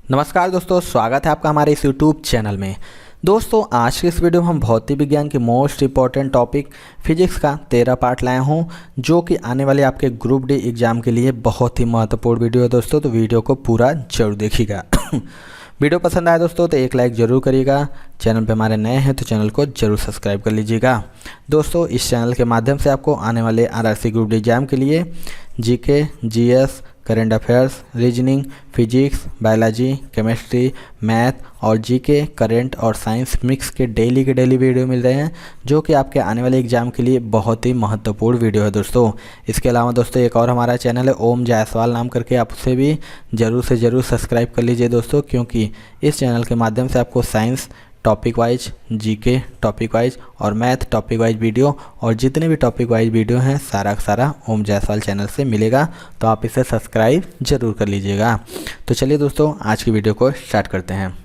नमस्कार दोस्तों, स्वागत है आपका हमारे इस YouTube चैनल में। दोस्तों, आज के इस वीडियो में हम भौतिक विज्ञान के मोस्ट इम्पॉर्टेंट टॉपिक फिजिक्स का 13 पार्ट लाए हूं, जो कि आने वाले आपके ग्रुप डी एग्जाम के लिए बहुत ही महत्वपूर्ण वीडियो है दोस्तों। तो वीडियो को पूरा जरूर देखिएगा। वीडियो पसंद आए दोस्तों तो एक लाइक ज़रूर करिएगा। चैनल पे हमारे नए हैं तो चैनल को जरूर सब्सक्राइब कर लीजिएगा। दोस्तों, इस चैनल के माध्यम से आपको आने वाले आरआरसी ग्रुप डी एग्जाम के लिए GK, GS, current affairs, reasoning, physics, biology, chemistry, math और जीके, करंट और साइंस मिक्स के डेली वीडियो मिल रहे हैं, जो कि आपके आने वाले एग्जाम के लिए बहुत ही महत्वपूर्ण वीडियो है दोस्तों। इसके अलावा दोस्तों एक और हमारा चैनल है ओम जायसवाल नाम करके, आप उसे भी ज़रूर से ज़रूर सब्सक्राइब कर लीजिए दोस्तों, क्योंकि इस चैनल के माध्यम से आपको science topic wise, GK topic wise और मैथ टॉपिक वाइज वीडियो और जितने भी टॉपिक वाइज वीडियो हैं सारा का सारा ओम जायसवाल चैनल से मिलेगा। तो आप इसे सब्सक्राइब जरूर कर लीजिएगा। तो चलिए दोस्तों, आज की वीडियो को स्टार्ट करते हैं।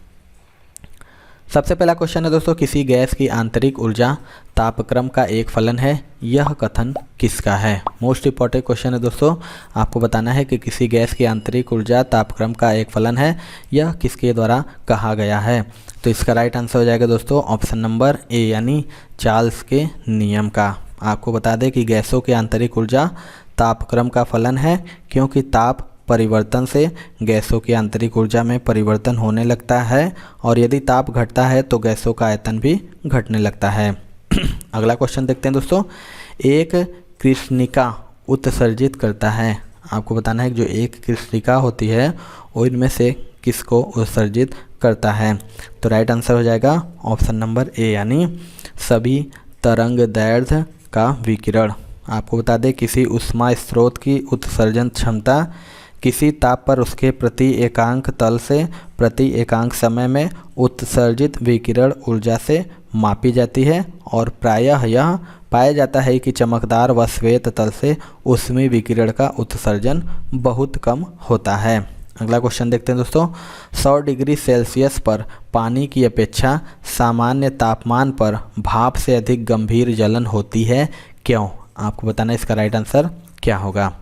सबसे पहला क्वेश्चन है दोस्तों, किसी गैस की आंतरिक ऊर्जा तापक्रम का एक फलन है, यह कथन किसका है? मोस्ट इंपॉर्टेंट क्वेश्चन है दोस्तों। आपको बताना है कि किसी गैस की आंतरिक ऊर्जा तापक्रम का एक फलन है, यह किसके द्वारा कहा गया है? तो इसका राइट आंसर हो जाएगा दोस्तों ऑप्शन नंबर ए, यानी चार्ल्स के नियम का। आपको बता दें कि गैसों की आंतरिक ऊर्जा तापक्रम का फलन है, क्योंकि ताप परिवर्तन से गैसों की आंतरिक ऊर्जा में परिवर्तन होने लगता है, और यदि ताप घटता है तो गैसों का आयतन भी घटने लगता है। अगला क्वेश्चन देखते हैं दोस्तों, एक कृष्णिका उत्सर्जित करता है। आपको बताना है कि जो एक कृष्णिका होती है वो इनमें से किसको उत्सर्जित करता है? तो राइट आंसर हो जाएगा ऑप्शन नंबर ए, यानी सभी तरंगदैर्ध्य का विकिरण। आपको बता दें किसी ऊष्मा स्रोत की उत्सर्जन क्षमता किसी ताप पर उसके प्रति एकांक तल से प्रति एकांक समय में उत्सर्जित विकिरण ऊर्जा से मापी जाती है, और प्रायः यह पाया जाता है कि चमकदार व श्वेत तल से ऊष्मीय विकिरण का उत्सर्जन बहुत कम होता है। अगला क्वेश्चन देखते हैं दोस्तों, 100 डिग्री सेल्सियस पर पानी की अपेक्षा सामान्य तापमान पर भाप से अधिक गंभीर जलन होती है, क्यों? आपको बताना है इसका राइट आंसर क्या होगा।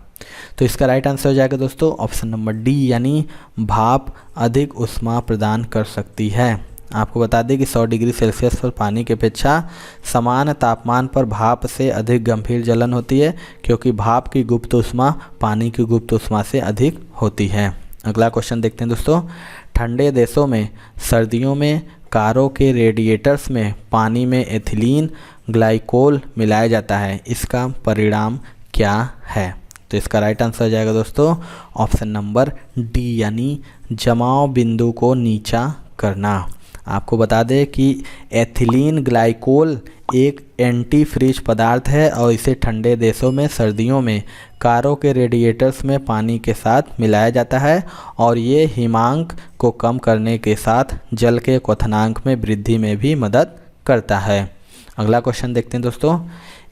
तो इसका राइट आंसर हो जाएगा दोस्तों ऑप्शन नंबर डी, यानी भाप अधिक ऊष्मा प्रदान कर सकती है। आपको बता दें कि 100 डिग्री सेल्सियस पर पानी की अपेक्षा समान तापमान पर भाप से अधिक गंभीर जलन होती है, क्योंकि भाप की गुप्त ऊष्मा पानी की गुप्त ऊष्मा से अधिक होती है। अगला क्वेश्चन देखते हैं दोस्तों, ठंडे देशों में सर्दियों में कारों के रेडिएटर्स में पानी में एथिलीन ग्लाइकोल मिलाया जाता है, इसका परिणाम क्या है? तो इसका राइट आंसर हो जाएगा दोस्तों ऑप्शन नंबर डी, यानी जमाव बिंदु को नीचा करना। आपको बता दें कि एथिलीन ग्लाइकोल एक एंटी फ्रीज पदार्थ है, और इसे ठंडे देशों में सर्दियों में कारों के रेडिएटर्स में पानी के साथ मिलाया जाता है, और ये हिमांक को कम करने के साथ जल के क्वथनांक में वृद्धि में भी मदद करता है। अगला क्वेश्चन देखते हैं दोस्तों,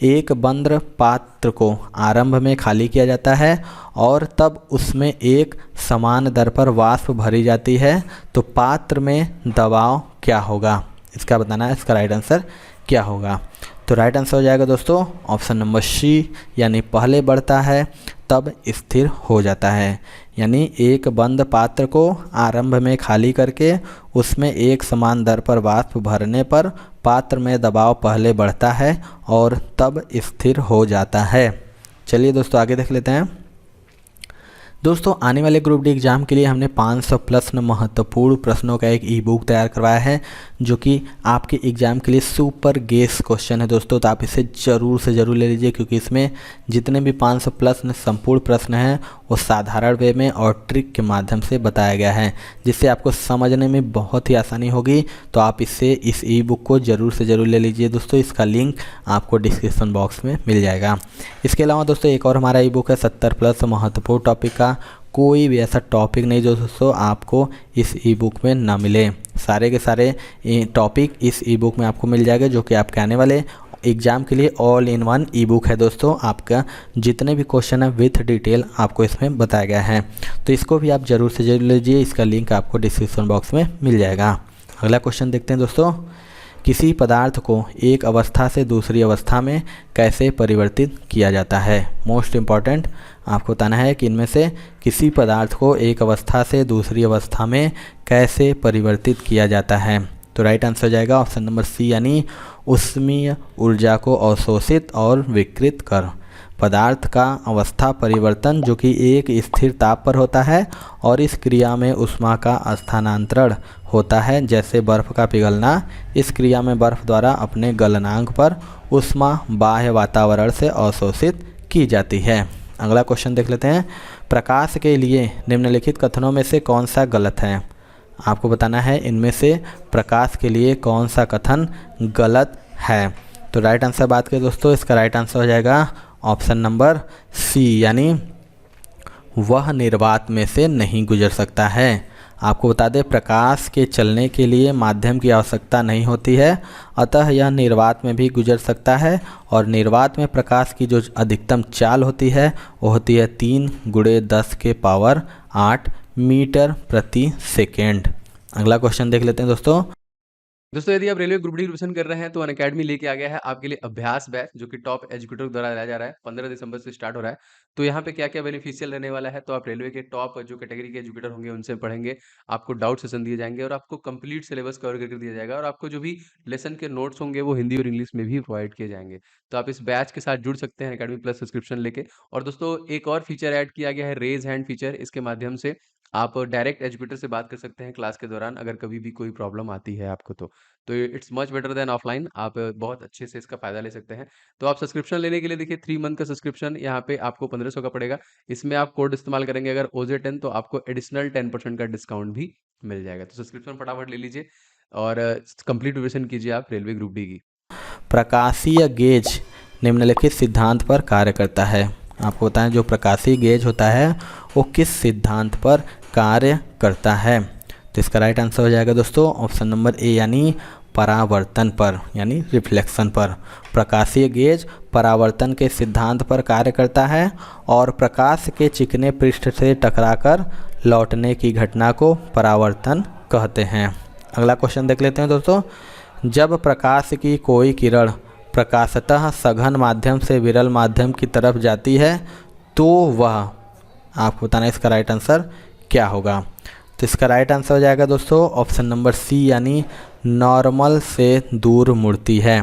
एक बंद पात्र को आरंभ में खाली किया जाता है और तब उसमें एक समान दर पर वाष्प भरी जाती है, तो पात्र में दबाव क्या होगा? इसका बताना है इसका राइट आंसर क्या होगा। तो राइट आंसर हो जाएगा दोस्तों ऑप्शन नंबर सी, यानी पहले बढ़ता है तब स्थिर हो जाता है। यानी एक बंद पात्र को आरंभ में खाली करके उसमें एक समान दर पर वाष्प भरने पर पात्र में दबाव पहले बढ़ता है और तब स्थिर हो जाता है। चलिए दोस्तों, आगे देख लेते हैं। दोस्तों, आने वाले ग्रुप डी एग्जाम के लिए हमने 500 प्लस महत्वपूर्ण प्रश्नों का एक ई बुक तैयार करवाया है, जो कि आपके एग्जाम के लिए सुपर गेस क्वेश्चन है दोस्तों। तो आप इसे ज़रूर से ज़रूर ले लीजिए, क्योंकि इसमें जितने भी 500 प्लस संपूर्ण प्रश्न हैं वो साधारण वे में और ट्रिक के माध्यम से बताया गया है, जिससे आपको समझने में बहुत ही आसानी होगी। तो आप इस ई बुक को ज़रूर से ज़रूर ले लीजिए दोस्तों। इसका लिंक आपको डिस्क्रिप्शन बॉक्स में मिल जाएगा। इसके अलावा दोस्तों एक और हमारा ई बुक है 70 प्लस महत्वपूर्ण टॉपिक का। कोई भी ऐसा टॉपिक नहीं जो दोस्तों आपको इस ई बुक में ना मिले। सारे के सारे टॉपिक इस ई बुक में आपको मिल जाएगा, जो कि आपके आने वाले एग्जाम के लिए all in one E book है दोस्तों। आपका जितने भी क्वेश्चन है विथ डिटेल आपको इसमें बताया गया है। तो इसको भी आप ज़रूर से ज़रूर लीजिए, इसका लिंक आपको डिस्क्रिप्शन बॉक्स में मिल जाएगा। अगला क्वेश्चन देखते हैं दोस्तों, किसी पदार्थ को एक अवस्था से दूसरी अवस्था में कैसे परिवर्तित किया जाता है। मोस्ट इम्पॉर्टेंट आपको बताना है कि इनमें से किसी पदार्थ को एक अवस्था से दूसरी अवस्था में कैसे परिवर्तित किया जाता है। तो राइट आंसर हो जाएगा ऑप्शन नंबर सी, यानी ऊष्मीय ऊर्जा को अवशोषित और विकृत कर। पदार्थ का अवस्था परिवर्तन जो कि एक स्थिर ताप पर होता है और इस क्रिया में ऊष्मा का स्थानांतरण होता है, जैसे बर्फ़ का पिघलना। इस क्रिया में बर्फ़ द्वारा अपने गलनांक पर ऊष्मा बाह्य वातावरण से अवशोषित की जाती है। अगला क्वेश्चन देख लेते हैं। प्रकाश के लिए निम्नलिखित कथनों में से कौन सा गलत है। आपको बताना है इनमें से प्रकाश के लिए कौन सा कथन गलत है। तो राइट आंसर बात करें दोस्तों, इसका राइट आंसर हो जाएगा ऑप्शन नंबर सी, यानी वह निर्वात में से नहीं गुजर सकता है। आपको बता दें प्रकाश के चलने के लिए माध्यम की आवश्यकता नहीं होती है, अतः यह निर्वात में भी गुजर सकता है। और निर्वात में प्रकाश की जो अधिकतम चाल होती है वो होती है 3 × 10⁸ मीटर प्रति सेकेंड। अगला क्वेश्चन देख लेते हैं दोस्तों। यदि आप रेलवे ग्रुप डी रिविजन कर रहे हैं तो अनअकैडमी लेके आ गया है आपके लिए अभ्यास बैच, जो कि टॉप एजुकेटर द्वारा लाया जा रहा है। 15 दिसंबर से स्टार्ट हो रहा है। तो यहाँ पे क्या क्या बेनिफिशियल रहने वाला है, तो आप रेलवे के टॉप जो कैटेगरी के एजुकेटर होंगे उनसे पढ़ेंगे, आपको डाउट सेशन दिए जाएंगे और आपको कंप्लीट सिलेबस कवर करके दिया जाएगा। और आपको जो भी लेसन के नोट्स होंगे वो हिंदी और इंग्लिश में भी प्रोवाइड किए जाएंगे। तो आप इस बैच के साथ जुड़ सकते हैं अनअकैडमी प्लस सब्सक्रिप्शन लेके। और दोस्तों एक और फीचर ऐड किया गया है, रेज हैंड फीचर। इसके माध्यम से आप डायरेक्ट एजुकेटर से बात कर सकते हैं क्लास के दौरान, अगर कभी भी कोई प्रॉब्लम आती है आपको तो it's much better than offline. आप बहुत अच्छे से इसका फ़ायदा ले सकते हैं। तो आप सब्सक्रिप्शन लेने के लिए देखिए 3 मंथ का सब्सक्रिप्शन यहाँ पे आपको 1500 का पड़ेगा। इसमें आप कोड इस्तेमाल करेंगे अगर OJ10 तो आपको एडिशनल 10% का डिस्काउंट भी मिल जाएगा। तो सब्सक्रिप्शन फटाफट ले लीजिए और कंप्लीट रिविजन कीजिए आप रेलवे ग्रुप डी की। प्रकाशीय गेज निम्नलिखित सिद्धांत पर कार्य करता है। आपको बताएं जो प्रकाशीय गेज होता है वो किस सिद्धांत पर कार्य करता है। तो इसका राइट आंसर हो जाएगा दोस्तों ऑप्शन नंबर ए, यानी परावर्तन पर, यानी रिफ्लेक्शन पर। प्रकाशीय गेज परावर्तन के सिद्धांत पर कार्य करता है और प्रकाश के चिकने पृष्ठ से टकराकर लौटने की घटना को परावर्तन कहते हैं। अगला क्वेश्चन देख लेते हैं दोस्तों। जब प्रकाश की कोई किरण प्रकाशतः सघन माध्यम से विरल माध्यम की तरफ जाती है तो वह, आपको बताना है इसका राइट आंसर क्या होगा। तो इसका राइट आंसर हो जाएगा दोस्तों ऑप्शन नंबर सी, यानी नॉर्मल से दूर मुड़ती है।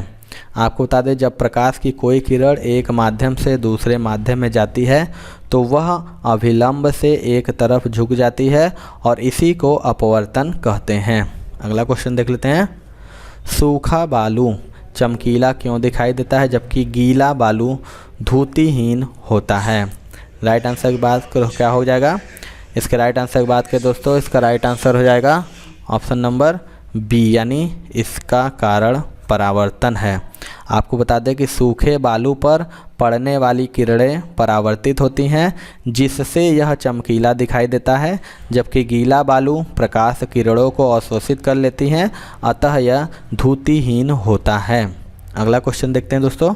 आपको बता दें जब प्रकाश की कोई किरण एक माध्यम से दूसरे माध्यम में जाती है तो वह अभिलंब से एक तरफ झुक जाती है और इसी को अपवर्तन कहते हैं। अगला क्वेश्चन देख लेते हैं। सूखा बालू चमकीला क्यों दिखाई देता है जबकि गीला बालू धूतिहीन होता है। राइट आंसर की बात करो क्या हो जाएगा। इसके राइट आंसर की बात करें दोस्तों, इसका राइट आंसर हो जाएगा ऑप्शन नंबर बी, यानी इसका कारण परावर्तन है। आपको बता दें कि सूखे बालू पर पड़ने वाली किरणें परावर्तित होती हैं जिससे यह चमकीला दिखाई देता है, जबकि गीला बालू प्रकाश किरणों को अवशोषित कर लेती हैं, अतः यह धूतिहीन होता है। अगला क्वेश्चन देखते हैं दोस्तों।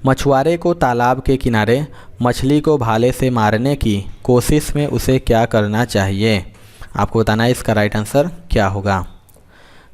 मछुआरे को तालाब के किनारे मछली को भाले से मारने की कोशिश में उसे क्या करना चाहिए। आपको बताना है इसका राइट आंसर क्या होगा।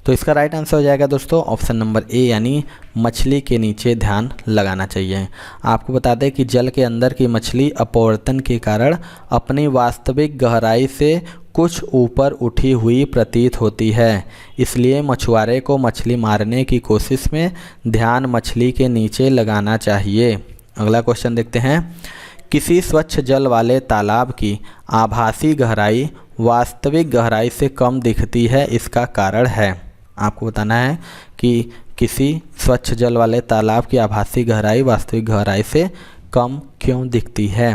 तो इसका राइट आंसर हो जाएगा दोस्तों ऑप्शन नंबर ए, यानी मछली के नीचे ध्यान लगाना चाहिए। आपको बता दें कि जल के अंदर की मछली अपवर्तन के कारण अपनी वास्तविक गहराई से कुछ ऊपर उठी हुई प्रतीत होती है, इसलिए मछुआरे को मछली मारने की कोशिश में ध्यान मछली के नीचे लगाना चाहिए। अगला क्वेश्चन देखते हैं। किसी स्वच्छ जल वाले तालाब की आभासी गहराई वास्तविक गहराई से कम दिखती है, इसका कारण है। आपको बताना है कि किसी स्वच्छ जल वाले तालाब की आभासी गहराई वास्तविक गहराई से कम क्यों दिखती है।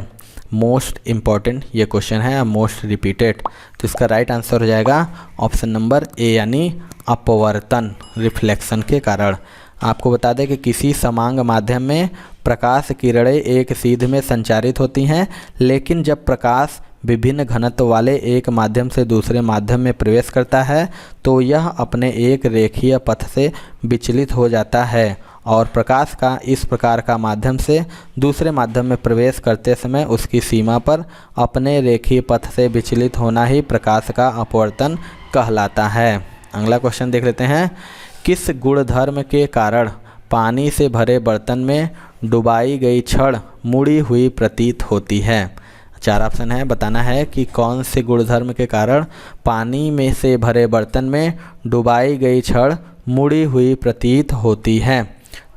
मोस्ट इम्पॉर्टेंट ये क्वेश्चन है, मोस्ट रिपीटेड। तो इसका राइट आंसर हो जाएगा ऑप्शन नंबर ए, यानी अपवर्तन, रिफ्लेक्शन के कारण। आपको बता दें कि किसी समांग माध्यम में प्रकाश किरणें एक सीध में संचारित होती हैं, लेकिन जब प्रकाश विभिन्न घनत्व वाले एक माध्यम से दूसरे माध्यम में प्रवेश करता है तो यह अपने एक रेखीय पथ से विचलित हो जाता है और प्रकाश का इस प्रकार का माध्यम से दूसरे माध्यम में प्रवेश करते समय उसकी सीमा पर अपने रेखीय पथ से विचलित होना ही प्रकाश का अपवर्तन कहलाता है। अगला क्वेश्चन देख लेते हैं किस गुणधर्म के कारण पानी से भरे बर्तन में डुबाई गई छड़ मुड़ी हुई प्रतीत होती है? 4 ऑप्शन है, बताना है कि कौन से गुणधर्म के कारण पानी में से भरे बर्तन में डुबाई गई छड़ मुड़ी हुई प्रतीत होती है।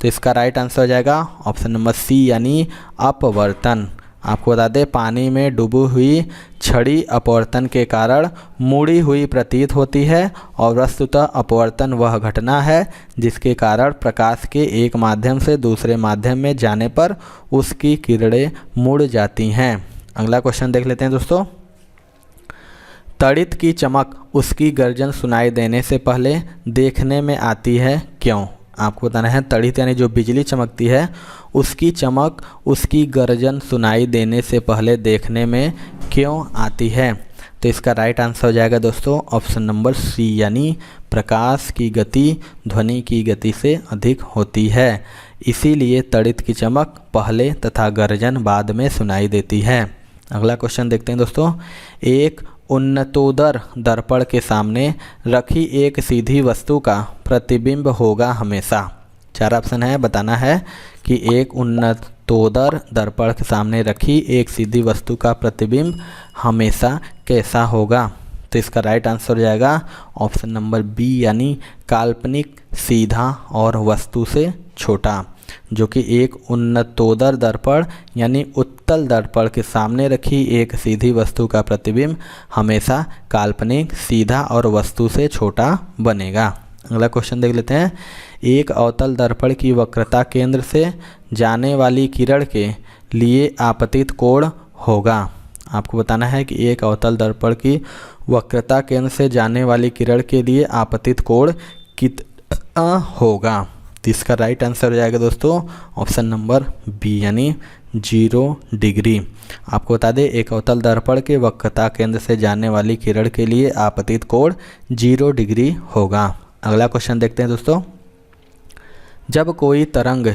तो इसका राइट आंसर हो जाएगा ऑप्शन नंबर सी यानी अपवर्तन। आपको बता दें, पानी में डूबी हुई छड़ी अपवर्तन के कारण मुड़ी हुई प्रतीत होती है और वस्तुतः अपवर्तन वह घटना है जिसके कारण प्रकाश के एक माध्यम से दूसरे माध्यम में जाने पर उसकी किरणें मुड़ जाती हैं। अगला क्वेश्चन देख लेते हैं दोस्तों। तड़ित की चमक उसकी गर्जन सुनाई देने से पहले देखने में आती है, क्यों? आपको बताना है, तड़ित यानी जो बिजली चमकती है उसकी चमक उसकी गर्जन सुनाई देने से पहले देखने में क्यों आती है? तो इसका राइट आंसर हो जाएगा दोस्तों ऑप्शन नंबर सी यानी प्रकाश की गति ध्वनि की गति से अधिक होती है, इसीलिए तड़ित की चमक पहले तथा गर्जन बाद में सुनाई देती है। अगला क्वेश्चन देखते हैं दोस्तों। एक उन्नतोदर दर्पण के सामने रखी एक सीधी वस्तु का प्रतिबिंब होगा हमेशा। 4 ऑप्शन है, बताना है कि एक उन्नतोदर दर्पण के सामने रखी एक सीधी वस्तु का प्रतिबिंब हमेशा कैसा होगा? तो इसका राइट आंसर हो जाएगा ऑप्शन नंबर बी यानी काल्पनिक, सीधा और वस्तु से छोटा, जो कि एक उन्नतोदर दर्पण यानी उत्तल दर्पण के सामने रखी एक सीधी वस्तु का प्रतिबिंब हमेशा काल्पनिक, सीधा और वस्तु से छोटा बनेगा। अगला क्वेश्चन देख लेते हैं। एक अवतल दर्पण की वक्रता केंद्र से जाने वाली किरण के लिए आपतित कोण होगा। आपको बताना है कि एक अवतल दर्पण की वक्रता केंद्र से जाने वाली किरण के लिए आपतित कोण कितना होगा? तो इसका राइट आंसर हो जाएगा दोस्तों ऑप्शन नंबर बी यानी 0 डिग्री। आपको बता दें, एक अवतल दर्पण के वक्रता केंद्र से जाने वाली किरण के लिए आपतित कोण 0 डिग्री होगा। अगला क्वेश्चन देखते हैं दोस्तों। जब कोई तरंग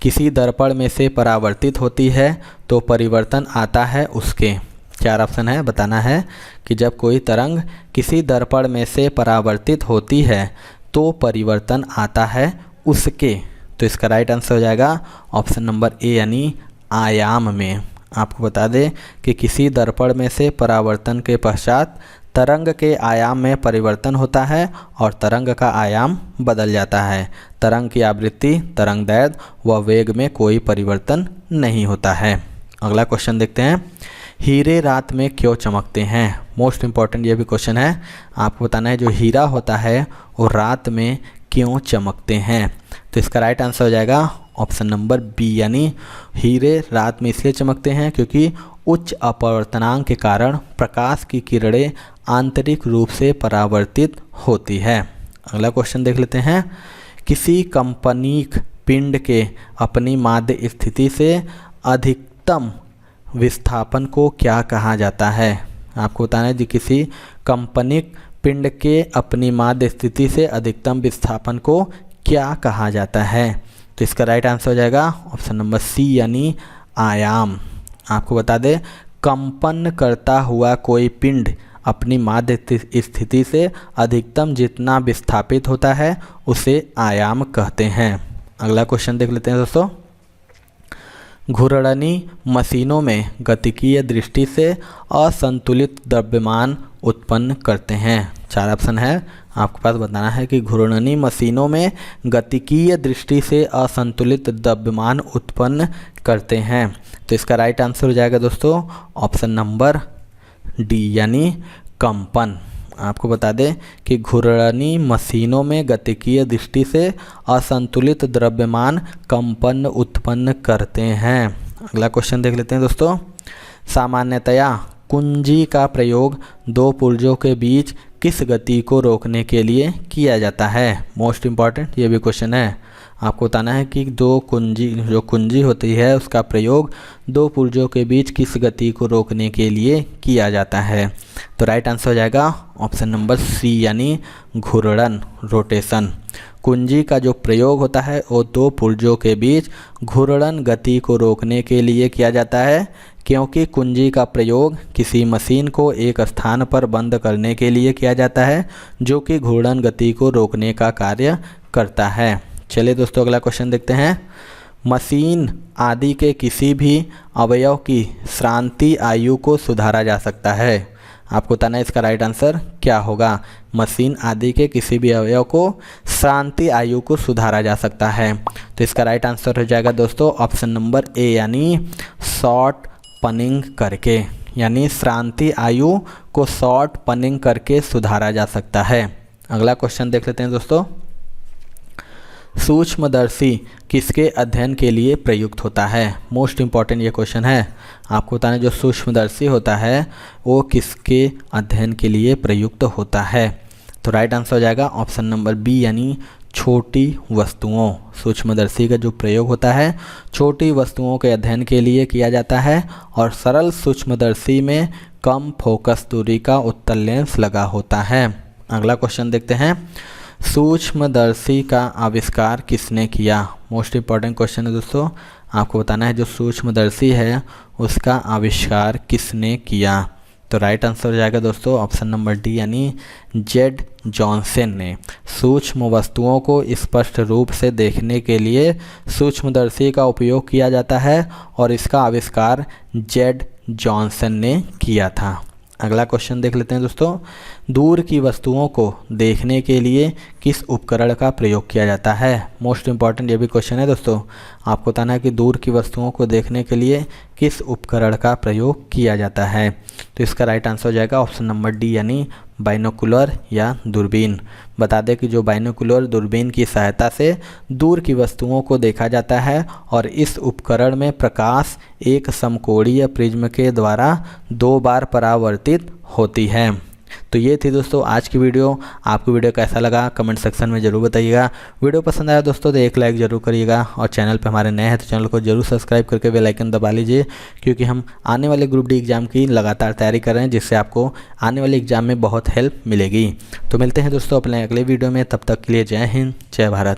किसी दर्पण में से परावर्तित होती है तो परिवर्तन आता है उसके। 4 ऑप्शन है, बताना है कि जब कोई तरंग किसी दर्पण में से परावर्तित होती है तो परिवर्तन आता है उसके। तो इसका राइट आंसर हो जाएगा ऑप्शन नंबर ए यानी आयाम में। आपको बता दें कि किसी दर्पण में से परावर्तन के पश्चात तरंग के आयाम में परिवर्तन होता है और तरंग का आयाम बदल जाता है। तरंग की आवृत्ति, तरंग दैर्घ्य व वेग में कोई परिवर्तन नहीं होता है। अगला क्वेश्चन देखते हैं। हीरे रात में क्यों चमकते हैं? मोस्ट इम्पॉर्टेंट ये भी क्वेश्चन है। आपको बताना है जो हीरा होता है वो रात में क्यों चमकते हैं? तो इसका राइट आंसर हो जाएगा ऑप्शन नंबर बी यानी हीरे रात में इसलिए चमकते हैं क्योंकि उच्च अपवर्तनांक के कारण प्रकाश की किरणें आंतरिक रूप से परावर्तित होती है। अगला क्वेश्चन देख लेते हैं। किसी कंपनिक पिंड के अपनी माध्य स्थिति से अधिकतम विस्थापन को क्या कहा जाता है? आपको बताना है कि किसी कंपनिक पिंड के अपनी माध्य स्थिति से अधिकतम विस्थापन को क्या कहा जाता है? तो इसका राइट आंसर हो जाएगा ऑप्शन नंबर सी यानी आयाम। आपको बता दें, कंपन करता हुआ कोई पिंड अपनी माध्य स्थिति से अधिकतम जितना विस्थापित होता है उसे आयाम कहते हैं। अगला क्वेश्चन देख लेते हैं दोस्तों। घूर्णनी मशीनों में गतिकीय दृष्टि से असंतुलित द्रव्यमान उत्पन्न करते हैं। 4 ऑप्शन है, आपके पास बताना है कि घूर्णनी मशीनों में गतिकीय दृष्टि से असंतुलित द्रव्यमान उत्पन्न करते हैं। तो इसका राइट आंसर हो जाएगा दोस्तों ऑप्शन नंबर डी यानी कंपन। आपको बता दें कि घूर्णनी मशीनों में गतिकीय दृष्टि से असंतुलित द्रव्यमान कंपन उत्पन्न करते हैं। अगला क्वेश्चन देख लेते हैं दोस्तों। सामान्यतया कुंजी का प्रयोग 2 पुर्जों के बीच किस गति को रोकने के लिए किया जाता है? मोस्ट इम्पॉर्टेंट ये भी क्वेश्चन है। आपको बताना है कि जो कुंजी होती है उसका प्रयोग 2 पुर्जों के बीच किस गति को रोकने के लिए किया जाता है। तो राइट आंसर हो जाएगा ऑप्शन नंबर सी यानी घूर्णन, रोटेशन। कुंजी का जो प्रयोग होता है वो 2 पुर्जों के बीच घूर्णन गति को रोकने के लिए किया जाता है। क्योंकि कुंजी का प्रयोग किसी मशीन को एक स्थान पर बंद करने के लिए किया जाता है जो कि घूर्णन गति को रोकने का कार्य करता है। चलिए दोस्तों अगला क्वेश्चन देखते हैं। मशीन आदि के किसी भी अवयव की श्रांति आयु को सुधारा जा सकता है। आपको बताना है इसका राइट आंसर क्या होगा। मशीन आदि के किसी भी अवयव को श्रांति आयु को सुधारा जा सकता है। तो इसका राइट आंसर हो जाएगा दोस्तों ऑप्शन नंबर ए, यानी शॉर्ट पनिंग करके, यानी श्रांति आयु को शॉर्ट पनिंग करके सुधारा जा सकता है। अगला क्वेश्चन देख लेते हैं दोस्तों। सूक्ष्मदर्शी किसके अध्ययन के लिए प्रयुक्त होता है। मोस्ट इम्पॉर्टेंट ये क्वेश्चन है। आपको बताना जो सूक्ष्मदर्शी होता है वो किसके अध्ययन के लिए प्रयुक्त होता है। तो राइट आंसर हो जाएगा ऑप्शन नंबर बी, यानी छोटी वस्तुओं। सूक्ष्मदर्शी का जो प्रयोग होता है छोटी वस्तुओं के अध्ययन के लिए किया जाता है और सरल सूक्ष्मदर्शी में कम फोकस दूरी का उत्तल लेंस लगा होता है। अगला क्वेश्चन देखते हैं। सूक्ष्मदर्शी का आविष्कार किसने किया। मोस्ट इम्पॉर्टेंट क्वेश्चन है दोस्तों। आपको बताना है जो सूक्ष्मदर्शी है उसका आविष्कार किसने किया। तो राइट आंसर हो जाएगा दोस्तों ऑप्शन नंबर डी, यानी जेड जॉनसन ने। सूक्ष्म वस्तुओं को स्पष्ट रूप से देखने के लिए सूक्ष्मदर्शी का उपयोग किया जाता है और इसका आविष्कार जेड जॉनसन ने किया था। अगला क्वेश्चन देख लेते हैं दोस्तों। दूर की वस्तुओं को देखने के लिए किस उपकरण का प्रयोग किया जाता है। मोस्ट इम्पॉर्टेंट ये भी क्वेश्चन है दोस्तों। आपको बताना है कि दूर की वस्तुओं को देखने के लिए किस उपकरण का प्रयोग किया जाता है। तो इसका राइट आंसर हो जाएगा ऑप्शन नंबर डी, यानी बाइनोकुलर या दूरबीन। बता दें कि जो बाइनोकुलर दूरबीन की सहायता से दूर की वस्तुओं को देखा जाता है और इस उपकरण में प्रकाश एक समकोणीय प्रिज्म के द्वारा 2 बार परावर्तित होती है। तो ये थी दोस्तों आज की वीडियो। आपको वीडियो कैसा लगा कमेंट सेक्शन में ज़रूर बताइएगा। वीडियो पसंद आया दोस्तों तो एक लाइक ज़रूर करिएगा और चैनल पे हमारे नए हैं तो चैनल को जरूर सब्सक्राइब करके बेल आइकन दबा लीजिए, क्योंकि हम आने वाले ग्रुप डी एग्ज़ाम की लगातार तैयारी कर रहे हैं जिससे आपको आने वाले एग्ज़ाम में बहुत हेल्प मिलेगी। तो मिलते हैं दोस्तों अपने अगले वीडियो में, तब तक के लिए जय हिंद जय भारत।